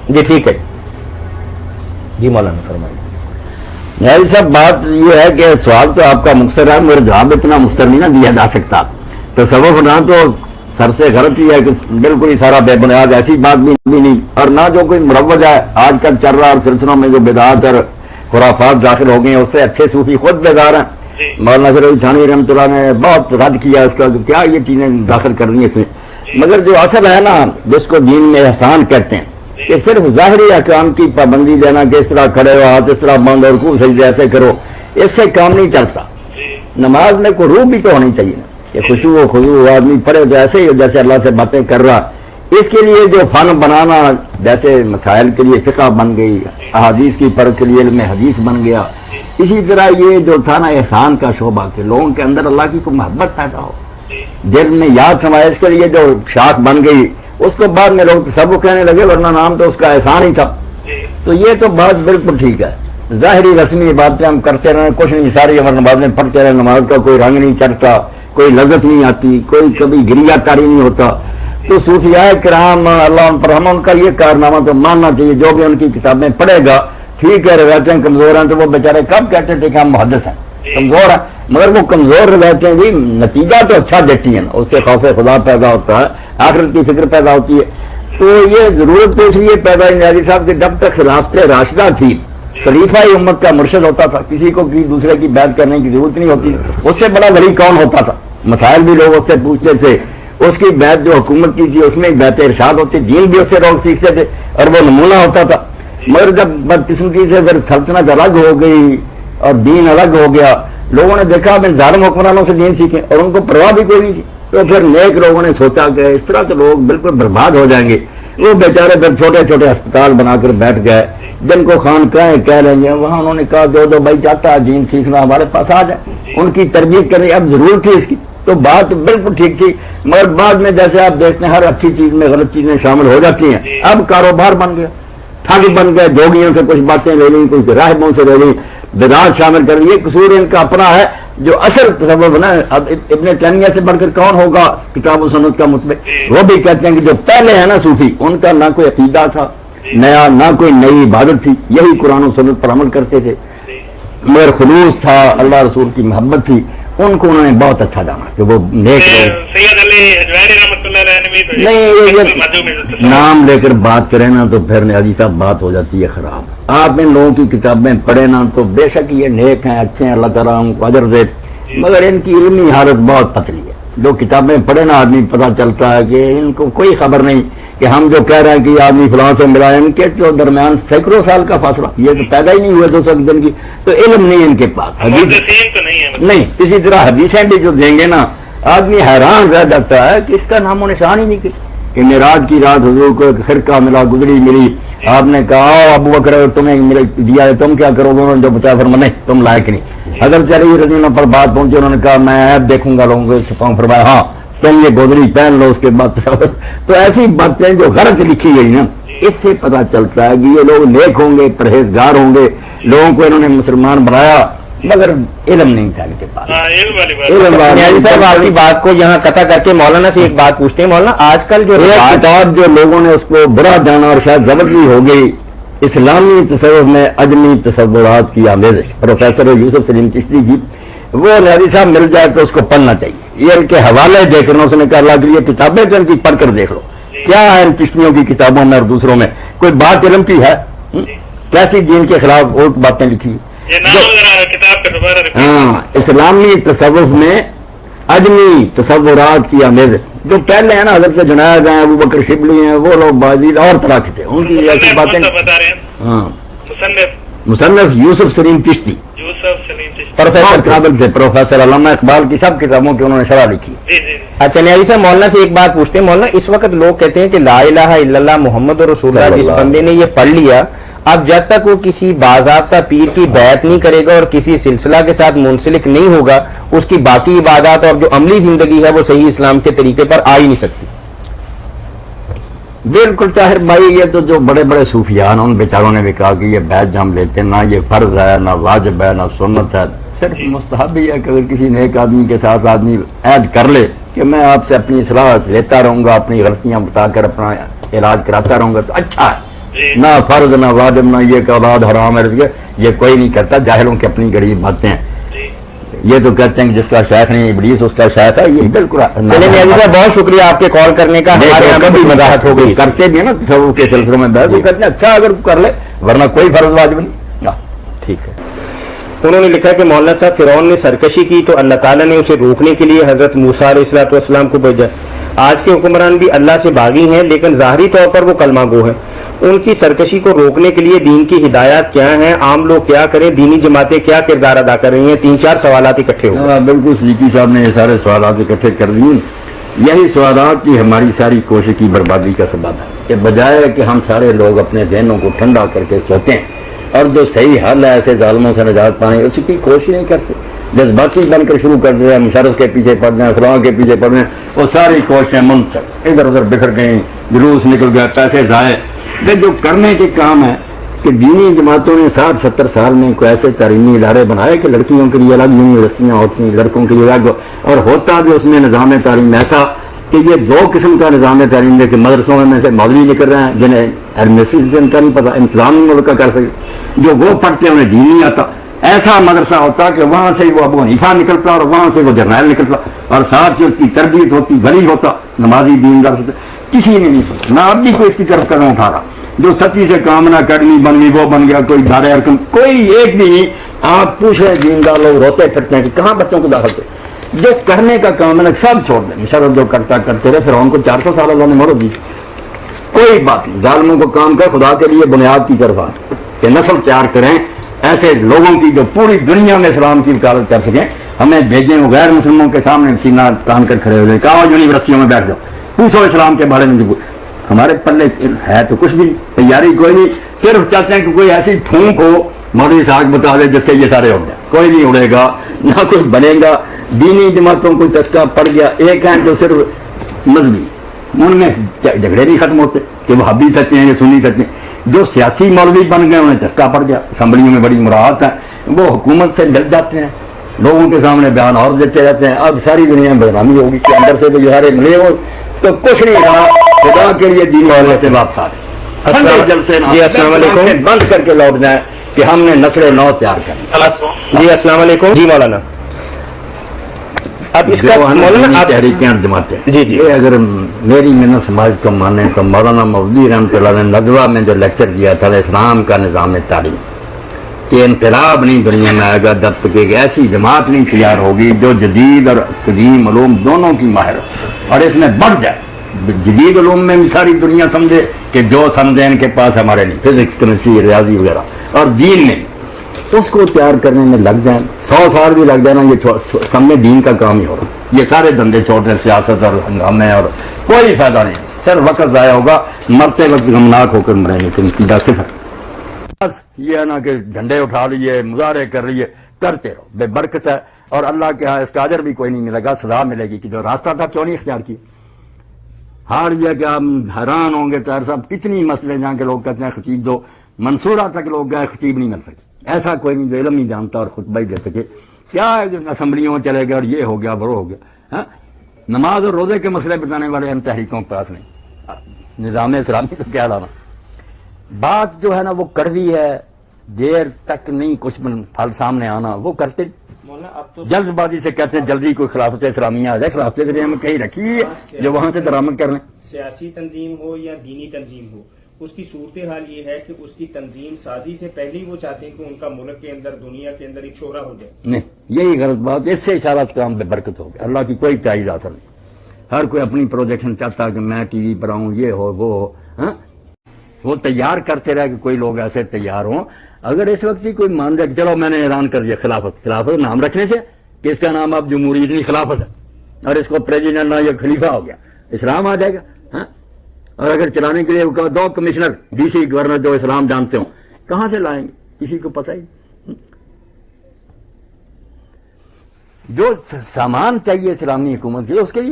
جی ٹھیک ہے جی مولانا فرمائیے. یعنی سب بات یہ ہے کہ سوال تو آپ کا مختصر ہے، میرا جواب اتنا مختصر نہیں نہ دیا جا سکتا. تصوف نہ تو سر سے غلط ہی ہے کہ بالکل ہی سارا بے بنیاد، ایسی بات بھی نہیں، اور نہ جو کوئی مروج ہے آج کل چل رہا ہے سلسلوں میں جو بدعات اور خرافات داخل ہو گئے ہیں، اس سے اچھے صوفی خود بیدار ہیں. مولانا فیروز تھانوی رحمۃ اللہ نے بہت رد کیا اس کا کہ کیا یہ چیزیں داخل کر رہی ہیں اس میں. مگر جو اصل ہے نا جس کو دین میں احسان کہتے ہیں کہ صرف ظاہری احکام کی پابندی دینا کہ اس طرح کھڑے ہو ہاتھ اس طرح بند اور رکوع سجدے ایسے کرو، اس سے کام نہیں چلتا. نماز میں کوئی روح بھی تو ہونی چاہیے نا کہ خشوع و خضوع آدمی پڑھے تو ایسے ہی جیسے اللہ سے باتیں کر رہا. اس کے لیے جو فن بنانا جیسے مسائل کے لیے فقہ بن گئی، احادیث کی پرکھ کے لیے علم حدیث بن گیا، اسی طرح یہ جو تھا نا احسان کا شعبہ کہ لوگوں کے اندر اللہ کی کوئی محبت پیدا ہو، دل میں یاد سمائے، اس کے لیے جو شاخ بن گئی اس کو بعد میں لوگ تصوف کہنے لگے، ورنہ نام تو اس کا احسان ہی تھا. تو یہ تو بات بالکل ٹھیک ہے. ظاہری رسمی باتیں ہم کرتے رہے کچھ نہیں، ساری عمر نمازیں پڑھتے رہے، نماز کا کوئی رنگ نہیں چڑھتا، کوئی لذت نہیں آتی، کوئی کبھی گریا کاری نہیں ہوتا. تو صوفیاء کرام اللہ ان پر ہم ان کا یہ کارنامہ تو ماننا چاہیے. جو بھی ان کی کتابیں پڑھے گا ٹھیک ہے، روایتیں کمزور ہیں تو وہ بیچارے کب کہتے تھے کہ ہم محدث ہیں، کمزور ہیں، مگر وہ کمزور روایتیں بھی نتیجہ تو اچھا دیتی ہیں، اس سے خوف خدا پیدا ہوتا ہے، آخرت کی فکر پیدا ہوتی ہے. تو یہ ضرورت تو اس لیے پیدا ہے نیازی صاحب کہ جب تک خلافت راشدہ تھی خلیفہ امت کا مرشد ہوتا تھا، کسی کو دوسرے کی بیعت کرنے کی ضرورت نہیں ہوتی. اس سے بڑا ولی کون ہوتا تھا؟ مسائل بھی لوگ اس سے پوچھتے تھے، اس کی بیعت جو حکومت کی تھی اس میں بیعت ارشاد ہوتی، دین بھی اس سے لوگ سیکھتے تھے اور وہ نمونہ ہوتا تھا. مگر جب بدقسمتی سے پھر سلطنت الگ ہو گئی اور دین الگ ہو گیا، لوگوں نے دیکھا میں ظالم حکمرانوں سے دین سیکھیں اور ان کو پرواہ بھی کوئی نہیں تھی. تو پھر نیک لوگوں نے سوچا کہ اس طرح کے لوگ بالکل برباد ہو جائیں گے. وہ بیچارے پھر چھوٹے چھوٹے ہسپتال بنا کر بیٹھ گئے، جن کو خانقاہیں کہہ لیں گے، وہاں انہوں نے کہا جو بھائی چاہتا ہے دین سیکھنا ہمارے پاس آ جائے. ان کی تربیت کرنی اب ضرورت تھی اس کی، تو بات بالکل ٹھیک تھی. مگر بعد میں جیسے آپ دیکھتے ہیں ہر اچھی چیز میں غلط چیزیں شامل ہو جاتی ہیں. اب کاروبار بن گیا، ٹھگ بن گئے، جوگیوں سے کچھ باتیں لے لیں، کچھ راہبوں سے لے لیں، بدعات شامل کر لی. قصور ان کا اپنا ہے. جو اصل تصوف نا اب ابن تیمیہ سے بڑھ کر کون ہوگا کتاب و سنت کا متبع؟ وہ بھی کہتے ہیں کہ جو پہلے ہیں نا صوفی، ان کا نہ کوئی عقیدہ تھا نیا، نہ کوئی نئی عبادت تھی، یہی قرآن و سنت پر عمل کرتے تھے، مگر خلوص تھا، اللہ رسول کی محبت تھی. ان کو انہوں نے بہت اچھا جانا کہ وہ نیک لوگ. سید علی حجویری رحمۃ اللہ علیہ نے بھی نہیں یہ نام لے کر بات کریں نا تو پھر نیازی صاحب بات ہو جاتی ہے خراب. آپ ان لوگوں کی کتابیں پڑھیں نا تو بے شک یہ نیک ہیں، اچھے ہیں، اللہ تعالیٰ ان کو اجر دے، مگر ان کی علمی حالت بہت پتلی ہے. جو کتابیں پڑھے نا آدمی پتہ چلتا ہے کہ ان کو کوئی خبر نہیں کہ ہم جو کہہ رہے ہیں کہ یہ آدمی فلاں سے ملا ہے، ان کے جو درمیان سینکڑوں سال کا فاصلہ، یہ تو پیدا ہی نہیں ہوئے 200 دن کی، تو علم نہیں ان کے پاس. حدیث نہیں، اسی طرح حدیثیں بھی جو دیں گے نا آدمی حیران رہ جاتا ہے کہ اس کا نام و نشان ہی نہیں کہ معراج کی رات حضور کو ایک خرقہ ملا، گزری ملی، آپ نے کہا ابو بکر تمہیں دیا ہے تم کیا کرو گے؟ انہوں نے جو بتایا فرمایا نہیں تم لائق نہیں. حضرت علی رضی اللہ پر بات پہنچی، انہوں نے کہا میں عیب دیکھوں گا لوگوں کو چھپاؤں، فرمایا ہاں تم یہ گودری پہن لو اس کے بعد. تو ایسی باتیں جو غلط لکھی گئی نا اس سے پتہ چلتا ہے کہ یہ لوگ نیک ہوں گے، پرہیزگار ہوں گے، لوگوں کو انہوں نے مسلمان بنایا، مگر علم نہیں تھا ان کے پاس. نیازی صاحب آپ کی بات کو یہاں قطع کر کے مولانا سے ایک بات پوچھتے ہیں. مولانا آج کل جو کتاب جو لوگوں نے اس کو برا جانا اور شاید زبردستی ہو گئی، اسلامی تصوف میں عجمی تصورات کی آمیزش، پروفیسر یوسف سلیم چشتی جی، وہ نیازی صاحب مل جائے تو اس کو پڑھنا چاہیے. یہ ان کے حوالے دیکھنا، اس نے کہا اللہ کے لیے کتابیں تو ان کی پڑھ کر دیکھ لو کیا ہے ان چشتیوں کی کتابوں میں اور دوسروں میں، کوئی بات علم کی ہے؟ کیسی دین کے خلاف اور باتیں لکھی. ہاں اسلامی تصوف میں عجمی تصورات کی آمیزش جو پہلے ہیں نا حضرت جنید ہیں، ابو بکر شبلی ہیں، وہ لوگ بازید اور طرح کے تھے، ان کی ایسی باتیں. ہاں مصنف یوسف سلیم چشتی پروفیسر قابل تھے، پروفیسر علامہ اقبال کی سب کتابوں کی انہوں نے شرح لکھی. اچھا نیازی صاحب مولانا سے ایک بات پوچھتے ہیں. مولانا اس وقت لوگ کہتے ہیں کہ لا الہ الا اللہ محمد رسول اللہ، جس بندے نے یہ پڑھ لیا اب جب تک وہ کسی باضابطہ پیر کی بیعت نہیں کرے گا اور کسی سلسلہ کے ساتھ منسلک نہیں ہوگا، اس کی باقی عبادات اور جو عملی زندگی ہے وہ صحیح اسلام کے طریقے پر آ ہی نہیں سکتی. بالکل طاہر بھائی، یہ تو جو بڑے بڑے صوفیان ان بیچاروں نے بھی کہا کہ یہ بیعت جو ہم لیتے ہیں نہ یہ فرض ہے، نہ واجب ہے، نہ سنت ہے، صرف مستحب ہی ہے کہ اگر کسی نیک آدمی کے ساتھ آدمی عہد کر لے کہ میں آپ سے اپنی اصلاح لیتا رہوں گا، اپنی غلطیاں بتا کر اپنا علاج کراتا رہوں گا تو اچھا ہے، جی نہ فرض نہ واجب نہ یہ کہ اولاد حرام ہے، یہ کوئی نہیں کرتا، جاہلوں کی اپنی غریب باتیں ہیں. جی یہ تو کہتے ہیں کہ جس کا شیخ نہیں ابلیس اس کا شیخ ہے، یہ بالکل چلے میاں صاحب بہت شکریہ آپ کے کال کرنے کا، ہمارے یہاں پہ بھی وضاحت ہو گئی. کرتے بھی ہیں نا تصوف کے سلسلے میں بحث، وہ کہتے ہیں اچھا اگر کر لے ورنہ کوئی فرض واجب نہیں. ٹھیک ہے. انہوں نے لکھا کہ مولانا صاحب فرعون نے سرکشی کی تو اللہ تعالیٰ نے اسے روکنے کے لیے حضرت موسیٰ علیہ السلام کو بھیجا. آج کے حکمران بھی اللہ سے باغی ہیں لیکن ظاہری طور پر وہ کلمہ گو ہیں. ان کی سرکشی کو روکنے کے لیے دین کی ہدایات کیا ہیں، عام لوگ کیا کریں، دینی جماعتیں کیا کردار ادا کر رہی ہیں؟ 3-4 سوالات اکٹھے ہو گئے. بالکل صدیقی صاحب نے یہ سارے سوالات اکٹھے کر دیے. یہی سوالات کی ہماری ساری کوشش کی بربادی کا سبب ہے کہ بجائے کہ ہم سارے لوگ اپنے ذہنوں کو ٹھنڈا کر کے سوچیں اور جو صحیح حل ہے ایسے ظالموں سے نجات پانے اس کی کوشش نہیں کرتے، جذباتی بن کر شروع کر دیا، مشرف کے پیچھے پڑ رہے ہیں، فلاں کے پیچھے پڑ رہے ہیں، وہ ساری کوششیں منسک ادھر ادھر بکھر گئیں، جلوس نکل گیا، پیسے ضائع. جو کرنے کے کام ہے کہ دینی جماعتوں نے 60-70 سال میں کوئی ایسے تعلیمی ادارے بنائے کہ لڑکیوں کے لیے الگ یونیورسٹیاں ہوتی ہیں، لڑکوں کے لیے الگ، اور ہوتا بھی اس میں نظام تعلیم ایسا کہ یہ 2 قسم کا نظام تعلیم دے کہ مدرسوں میں سے مولوی نکل رہے ہیں جنہیں ایڈمنسٹریشن کا نہیں پتا، انتظام نہیں ملک کا کر سکے، جو وہ پڑھتے ہیں انہیں دین نہیں آتا. ایسا مدرسہ ہوتا کہ وہاں سے وہ ابو حنیفہ نکلتا اور وہاں سے وہ جرنیل نکلتا اور ساتھ سے اس کی تربیت ہوتی، ولی ہوتا، نمازی دیندار ہوتا. کسی نے نہیں پڑھا، نہ اب بھی کوئی اس کی طرف قدم اٹھا رہا. جو سچی سے کامنا اکیڈمی بن گئی وہ بن گیا، کوئی دار ارکم کوئی ایک بھی نہیں. آپ پوچھے دیندار لوگ روتے پھرتے ہیں کہ کہاں بچوں کو داخل کرتے. جو کرنے کا کام ہے سب چھوڑ دیں، مشرف جو کرتے رہے، پھر ان کو 400 سال اللہ نے مہلت دی. کوئی بات نہیں، ظالموں کو کام کر خدا کے لیے بنیاد کی طرف آئے کہ نسل تیار کریں ایسے لوگوں کی جو پوری دنیا میں اسلام کی وکالت کر سکیں. ہمیں بھیجیں وہ غیر مسلموں کے سامنے سینہ تان کر کھڑے ہو جائیں، کہاں یونیورسٹیوں میں بیٹھ جاؤ، پوچھو اسلام کے بارے میں. ہمارے پلے ہے تو کچھ بھی تیاری کوئی نہیں، صرف چاہتے ہیں کہ کوئی ایسی پھونک ہو مولوی صاحب بتا دے جس سے یہ سارے اڑ جائیں. کوئی نہیں اڑے گا، نہ کوئی بنے گا. دینی جماعتوں کو چسکا پڑ گیا. ایک ہیں جو صرف مذہبی، ان میں جھگڑے نہیں ختم ہوتے کہ وہ حبی سچے ہیں یا سنی سچے ہیں. جو سیاسی مولوی بن گئے انہیں چسکا پڑ گیا، اسمبلیوں میں بڑی مراعات ہے، وہ حکومت سے مل جاتے ہیں، لوگوں کے سامنے بیان اور دیتے رہتے ہیں. اب ساری دنیا میں بدنامی ہوگی کہ اندر سے تو یہ سارے ملے ہو تو کچھ نہیں رہا. خدا کے لیے دین والے واپس آ گئے، جلسے جی السلام علیکم، بند کر کے لوٹ جائیں کہ ہم نے نسل نو تیار کرنی. جی السلام علیکم. جی مولانا اب اس کا مولانا تحریکیں جماعتیں جی جی یہ اگر میری محنت سماج کو مانے تو مولانا مودودی رحمۃ اللہ نے ندوہ میں جو لیکچر دیا تھا اسلام کا نظام تعلیم، کہ انقلاب نہیں دنیا میں آئے گا جب تک ایک ایسی جماعت نہیں تیار ہوگی جو جدید اور قدیم علوم دونوں کی ماہر ہو اور اس میں بڑھ جائے. جدید علوم میں بھی ساری دنیا سمجھے کہ جو سمجھے ان کے پاس ہمارے نہیں، فزکس کیمسٹری ریاضی وغیرہ، اور دین میں اس کو تیار کرنے میں لگ جائیں 100 سال بھی لگ جائے نا، یہ سمجھے دین کا کام ہی ہو رہا. یہ سارے دندے چھوڑ رہے، سیاست اور ہنگامے، اور کوئی فائدہ نہیں، صرف وقت ضائع ہوگا، مرتے وقت غمناک ہو کر مریں گے. نتیجہ صفر. بس یہ ہے نا کہ جھنڈے اٹھا لیے، مظاہرے کر لیے، کرتے رہو، بے برکت ہے. اور اللہ کے ہاں اس کا اجر بھی کوئی نہیں ملے گا، سزا ملے گی کہ جو راستہ تھا کیوں نہیں اختیار کیا. ہار یہ کہ آپ حیران ہوں گے طاہر صاحب، کتنی مسئلے جہاں کے لوگ کہتے ہیں خطیب دو، منصورہ تک لوگ گئے، خطیب نہیں مل سکے. ایسا کوئی نہیں جو علم نہیں جانتا اور خطبہ ہی دے سکے. کیا اسمبلیوں میں چلے گئے اور یہ ہو گیا وہ ہو گیا. نماز اور روزے کے مسئلے بتانے والے ان تحریکوں کے پاس نہیں. نظام اسلامی تو کیا لانا. بات جو ہے نا وہ کڑوی ہے، دیر تک نہیں کچھ پھل سامنے آنا، وہ کرتے جلد بازی سے کہتے ہیں جلدی کوئی خلافت اسلامیہ آ جائے. خلافت اسلامیہ میں کہیں رکھی ہے جو وہاں سے درآمد کر لیں. سیاسی تنظیم ہو یا دینی تنظیم ہو، اس کی صورتحال یہ ہے کہ اس کی تنظیم سازی سے پہلے ہی وہ چاہتے ہیں کہ ان کا ملک کے اندر، دنیا کے اندر ایک شعرا ہو جائے. نہیں، یہی غلط بات. اس سے اشارات کام بے برکت ہو گیا. اللہ کی کوئی تائید حاصل نہیں. ہر کوئی اپنی پروجیکشن چاہتا کہ میں ٹی وی پر آؤں، یہ ہو وہ ہو. وہ تیار کرتے رہے کہ کوئی لوگ ایسے تیار ہوں. اگر اس وقت ہی کوئی مان جائے کہ چلو میں نے اعلان کر دیا خلافت نام رکھنے سے کہ اس کا نام اب جمہوریت نہیں خلافت ہے، اور اس کو پریزیڈنٹ نہ یہ خلیفہ ہو گیا، اسلام آ جائے گا. اور اگر چلانے کے لیے 2 کمشنر ڈی سی گورنر جو اسلام جانتے ہوں، کہاں سے لائیں گے؟ کسی کو پتہ ہی. جو سامان چاہیے اسلامی حکومت کے اس کے لیے